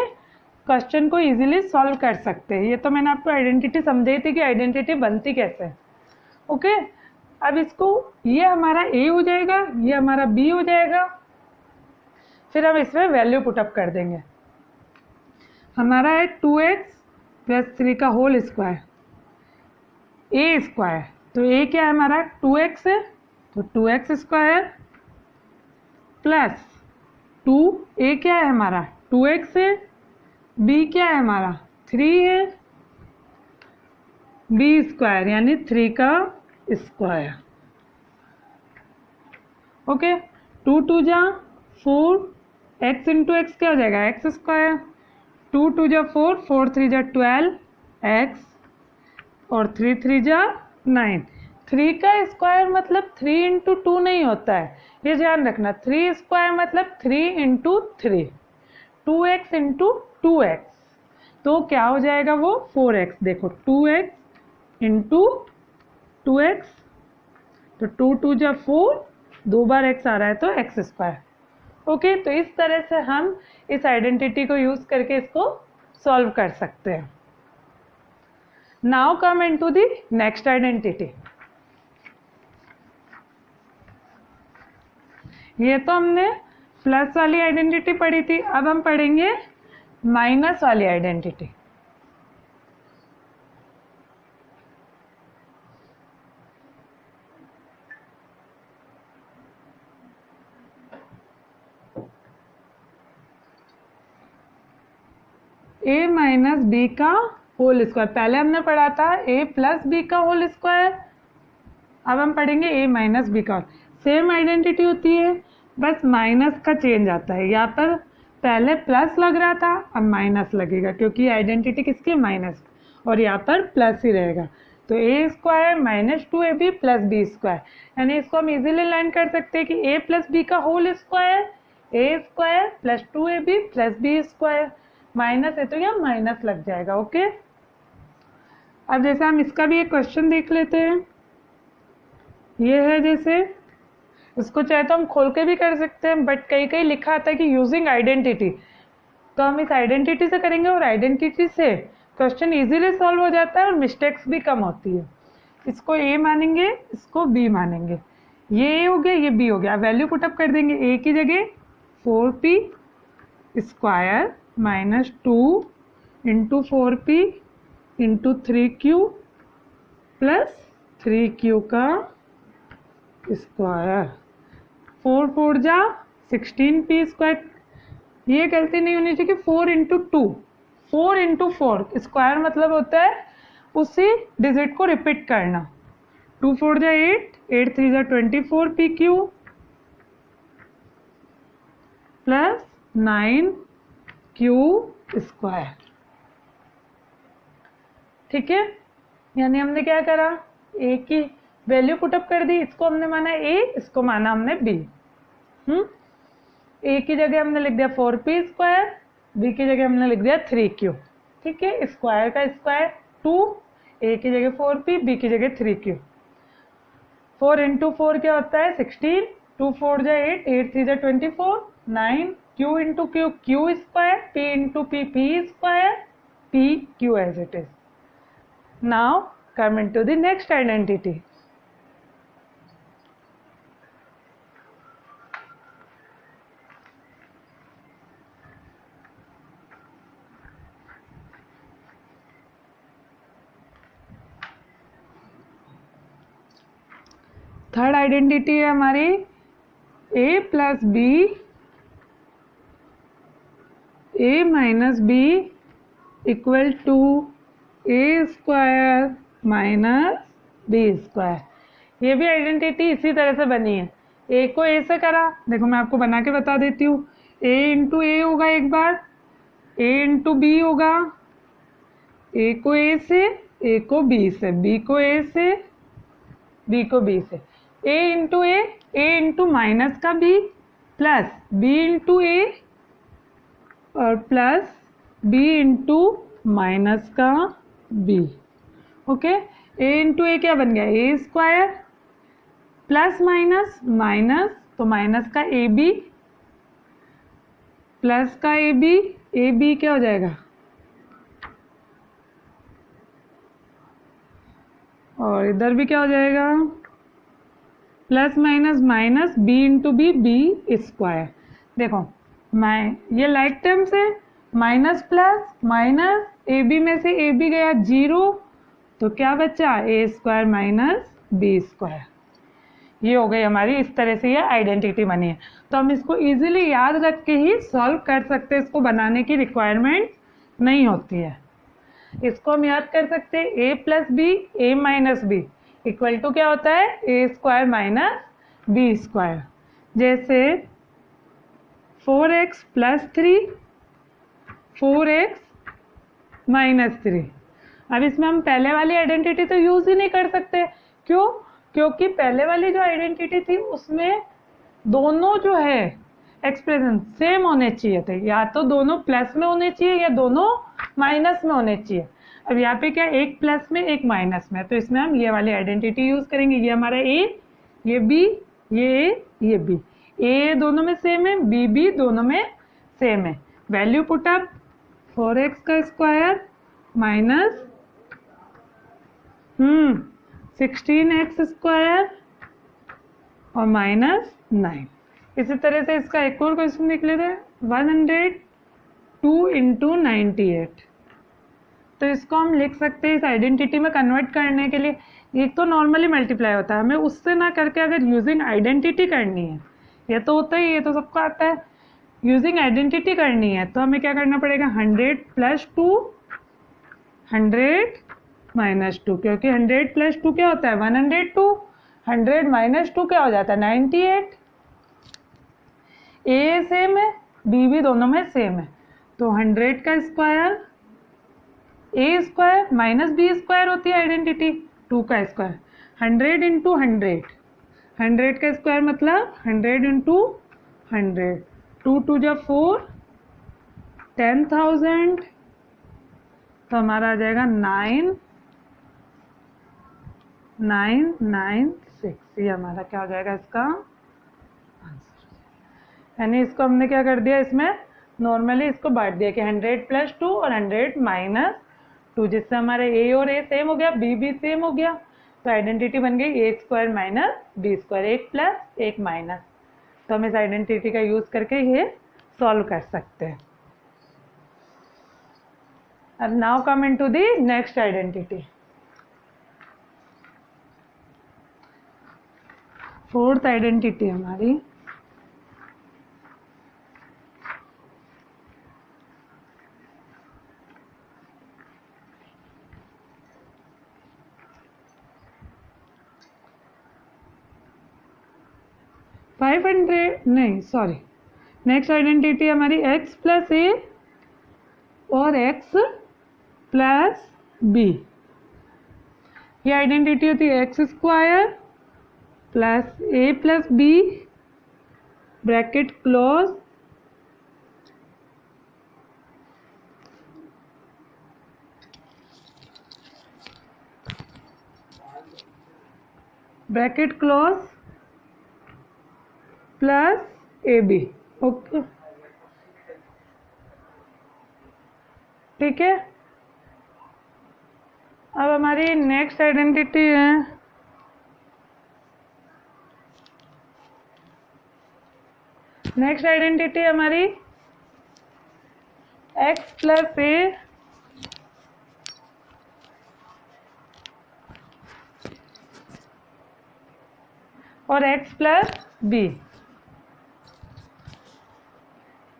क्वेश्चन को इजीली सॉल्व कर सकते हैं। ये तो मैंने आपको आइडेंटिटी समझाई थी कि आइडेंटिटी बनती कैसे है। ओके, अब इसको, ये हमारा a हो जाएगा, ये हमारा b हो जाएगा। फिर हम इसमें वैल्यू पुटअप कर देंगे। हमारा है 2x + 3 का होल स्क्वायर ए स्क्वायर। तो ए क्या है हमारा 2x है, तो 2x स्क्वायर प्लस 2 ए क्या है हमारा 2x है, बी क्या है हमारा 3 है, बी स्क्वायर यानी 3 का स्क्वायर। ओके 2 2 जा 4, x इंटू एक्स क्या हो जाएगा एक्स स्क्वायर, 2 2 जा 4, 4 3 जा 12 x और 3 3 जा 9। 3 का स्क्वायर मतलब 3 इंटू 2 नहीं होता है, ये ध्यान रखना। 3 स्क्वायर मतलब 3 इंटू 3, 2x इंटू 2x, तो क्या हो जाएगा वो 4x। देखो 2x इंटू 2x, तो 2 2 जा 4, 2 बार x आ रहा है तो x स्क्वायर। ओके तो इस तरह से हम इस आइडेंटिटी को यूज करके इसको सॉल्व कर सकते हैं। Now come into the next identity. ये तो हमने प्लस वाली आइडेंटिटी पढ़ी थी, अब हम पढ़ेंगे माइनस वाली आइडेंटिटी। a माइनस बी का होल स्क्वायर, पहले हमने पढ़ा था a प्लस बी का होल स्क्वायर, अब हम पढ़ेंगे a माइनस बी का। सेम आइडेंटिटी होती है, बस माइनस का चेंज आता है। यहाँ पर पहले प्लस लग रहा था, अब माइनस लगेगा क्योंकि आइडेंटिटी किसकी माइनस, और यहाँ पर प्लस ही रहेगा। तो a square minus 2ab plus b square, यानी इसको हम इजीली लाइन कर सकते हैं कि a प्लस बी का whole square, a square plus 2ab plus b square, minus है तो यहाँ माइनस लग जाएगा। ओके अब जैसे हम इसका भी एक क्वेश्चन देख लेते हैं। ये है जैसे, इसको चाहे तो हम खोल के भी कर सकते हैं, बट कहीं कहीं लिखा आता है कि यूजिंग आइडेंटिटी, तो हम इस आइडेंटिटी से करेंगे और आइडेंटिटी से क्वेश्चन इजीली सॉल्व हो जाता है और मिस्टेक्स भी कम होती है। इसको a मानेंगे, इसको b मानेंगे, ये a हो गया ये b हो गया। वैल्यू पुटअप कर देंगे, a की जगह 4p square minus 2 into 4p into 3q plus 3q का स्क्वायर, 4 4 जा 16p स्क्वायर। ये गलती नहीं होनी चाहिए कि 4 इंटू 2, 4 इंटू 4 स्क्वायर मतलब होता है उसी डिजिट को रिपीट करना। 2 4 जा 8, 8 3 जा 24 P Q plus 9 Q square. ठीक है, यानी हमने क्या करा, ए की वैल्यू पुटअप कर दी, इसको हमने माना ए, इसको माना हमने बी। ए की जगह हमने लिख दिया 4p स्क्वायर, बी की जगह हमने लिख दिया 3q। ठीक है, स्क्वायर का स्क्वायर 2, ए की जगह 4p, बी की जगह 3q। 4 इंटू 4 क्या होता है 16, 2 4 जा 8, 8 3 जा 24, 9 q into q q square, p into p p square, p q as it is. Now come into the next identity. Third identity है हमारी a plus b, a minus b equal to a square minus B square. ये भी identity इसी तरह से बनी है। a को a से करा, देखो मैं आपको बना के बता देती हूँ। a इंटू ए होगा एक बार, a इंटू बी होगा, a को a से, a को b से, b को a से, b को b से, a into A, a into minus का b प्लस b इंटू ए और प्लस b इंटू माइनस का b। ओके, a इंटू ए क्या बन गया a square plus minus minus, तो माइनस का ए बी प्लस का ए बी क्या हो जाएगा, और इधर भी क्या हो जाएगा plus minus minus, B into B, B square. देखो ये लाइक टर्म्स है, minus plus minus, A B में से ए बी गया 0, तो क्या बचा A square minus B square. ये हो गई हमारी, इस तरह से ये आइडेंटिटी बनी है। तो हम इसको इजीली याद रख के ही सॉल्व कर सकते हैं, इसको बनाने की रिक्वायरमेंट नहीं होती है। इसको हम याद कर सकते हैं a plus b, a minus b equal to क्या होता है, a square minus B square. जैसे 4x प्लस 3, 4x माइनस 3। अब इसमें हम पहले वाली आइडेंटिटी तो यूज ही नहीं कर सकते, क्यों? क्योंकि पहले वाली जो आइडेंटिटी थी उसमें दोनों जो है एक्सप्रेशन सेम होने चाहिए थे, या तो दोनों प्लस में होने चाहिए या दोनों माइनस में होने चाहिए। अब यहाँ पे क्या, एक प्लस में एक माइनस में, तो इसमें हम ये वाली आइडेंटिटी यूज करेंगे। ये हमारा ए, ये बी, ये ए, ये बी, ए दोनों में सेम है, बी भी दोनों में सेम है। वैल्यू पुट अप 4x का स्क्वायर माइनस 16x स्क्वायर और माइनस 9। इसी तरह से इसका एक और क्वेश्चन निकले थे 102 इंटू 98। तो इसको हम लिख सकते हैं इस आइडेंटिटी में कन्वर्ट करने के लिए। एक तो नॉर्मली मल्टीप्लाई होता है, हमें उससे ना करके अगर यूजिंग आइडेंटिटी करनी है, ये तो होता ही, ये तो सबको आता है, यूजिंग आइडेंटिटी करनी है तो हमें क्या करना पड़ेगा, 100 प्लस 2, 100 माइनस 2, क्योंकि 100 प्लस 2 क्या होता है 102, 100 माइनस 2 क्या हो जाता है 98। ए सेम है, बी भी दोनों में सेम है, तो 100 का स्क्वायर ए स्क्वायर माइनस बी स्क्वायर होती है आइडेंटिटी, 2 का स्क्वायर 100 इंटू 100, 100 का स्क्वायर मतलब 100 इंटू 100, 2 2 जा 4, 10,000, तो हमारा आ जाएगा 9996। ये हमारा क्या हो जाएगा इसका आंसर। यानी इसको हमने क्या कर दिया, इसमें नॉर्मली इसको बांट दिया कि 100 प्लस 2 और 100 माइनस 2, जिससे हमारे ए और ए सेम हो गया, बी भी सेम हो गया, तो आइडेंटिटी बन गई ए स्क्वायर माइनस बी स्क्वायर, एक प्लस एक माइनस। तो हम इस आइडेंटिटी का यूज करके ये सॉल्व कर सकते हैं। अब now come into the next identity, fourth identity हमारी नेक्स्ट आइडेंटिटी हमारी x प्लस ए और x प्लस बी। ये आइडेंटिटी होती है X square plus A plus B bracket close bracket close plus A B. Okay, ठीक है। अब हमारी नेक्स्ट आइडेंटिटी है हमारी x प्लस ए और x plus b.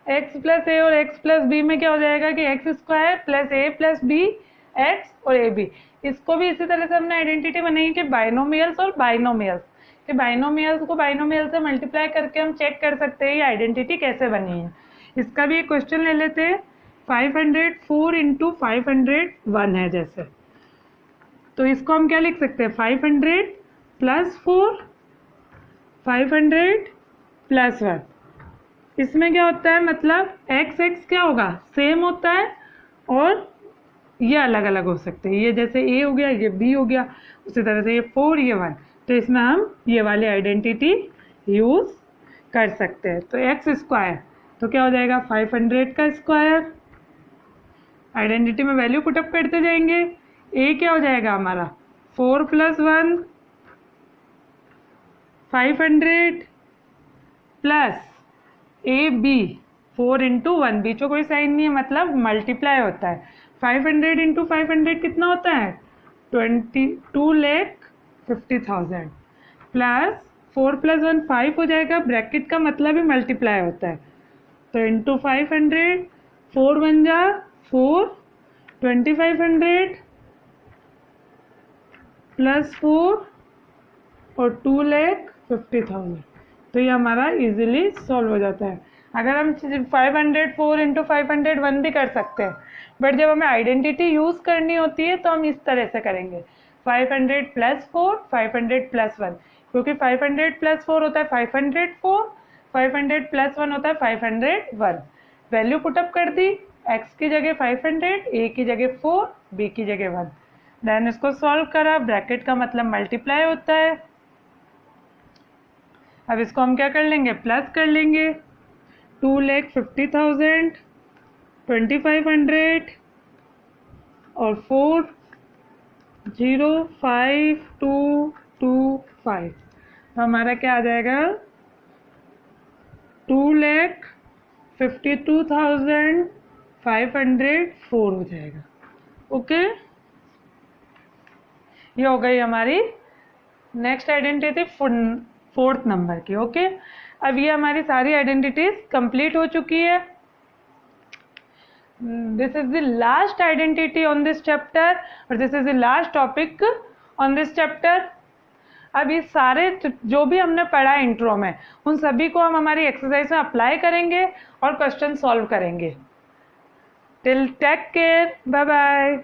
x plus ए और x प्लस बी में क्या हो जाएगा कि एक्स स्क्वायर प्लस ए प्लस बी एक्स और ए बी। इसको भी इसी तरह से हमने आइडेंटिटी बनाई कि बाइनोमियल्स और बाइनोमियल्स, कि बाइनोमियल्स को बाइनोमियल से मल्टीप्लाई करके हम चेक कर सकते हैं ये आइडेंटिटी कैसे बनी है। इसका भी एक क्वेश्चन ले लेते हैं, 504 इंटू 501 है जैसे, तो इसको हम क्या लिख सकते हैं 500 प्लस 4, 500 प्लस 1। इसमें क्या होता है, मतलब एक्स एक्स क्या होगा सेम होता है और ये अलग अलग हो सकते हैं, ये जैसे ए हो गया ये बी हो गया, उसी तरह से ये 4 ये 1, तो इसमें हम ये वाली आइडेंटिटी यूज कर सकते हैं। तो एक्स स्क्वायर तो क्या हो जाएगा 500 का स्क्वायर, आइडेंटिटी में वैल्यू पुटअप करते जाएंगे, ए क्या हो जाएगा हमारा 4 plus 1 500 plus A B 4 into 1, बीच में कोई साइन नहीं है, मतलब मल्टीप्लाई होता है। 500 इंटू 500 कितना होता है? 2,50,000 प्लस 4 प्लस 1 5 हो जाएगा, ब्रैकेट का मतलब ही मल्टीप्लाई होता है। तो इंटू 500, 4 बन जा 4, 2500 प्लस 4 और 2,50,000। तो ये हमारा इजीली सॉल्व हो जाता है। अगर हम 504 इंटू 501 भी कर सकते हैं, बट जब हमें आइडेंटिटी यूज़ करनी होती है तो हम इस तरह से करेंगे, 500 प्लस 4, 500 प्लस 1, क्योंकि 500 प्लस 4 होता है 504, 500 प्लस 1 होता है 501। वैल्यू पुटअप कर दी, x की जगह 500, a की जगह 4, b की जगह 1, देन इसको सॉल्व करा, ब्रैकेट का मतलब मल्टीप्लाई होता है। अब इसको हम क्या कर लेंगे, प्लस कर लेंगे, 2,50,000, 2,500 और 4,05225, तो हमारा क्या आ जाएगा, 2,52,504 हो जाएगा। ओके, ये हो गई हमारी नेक्स्ट आइडेंटिटी 4th नंबर की। ओके, अब ये हमारी सारी आइडेंटिटीज कंप्लीट हो चुकी है। This is the last identity on this chapter और this is the last topic on this chapter. अब ये सारे जो भी हमने पढ़ा इंट्रो में, उन सभी को हम हमारी एक्सरसाइज में अप्लाई करेंगे और क्वेश्चन सॉल्व करेंगे। Till take care, bye bye.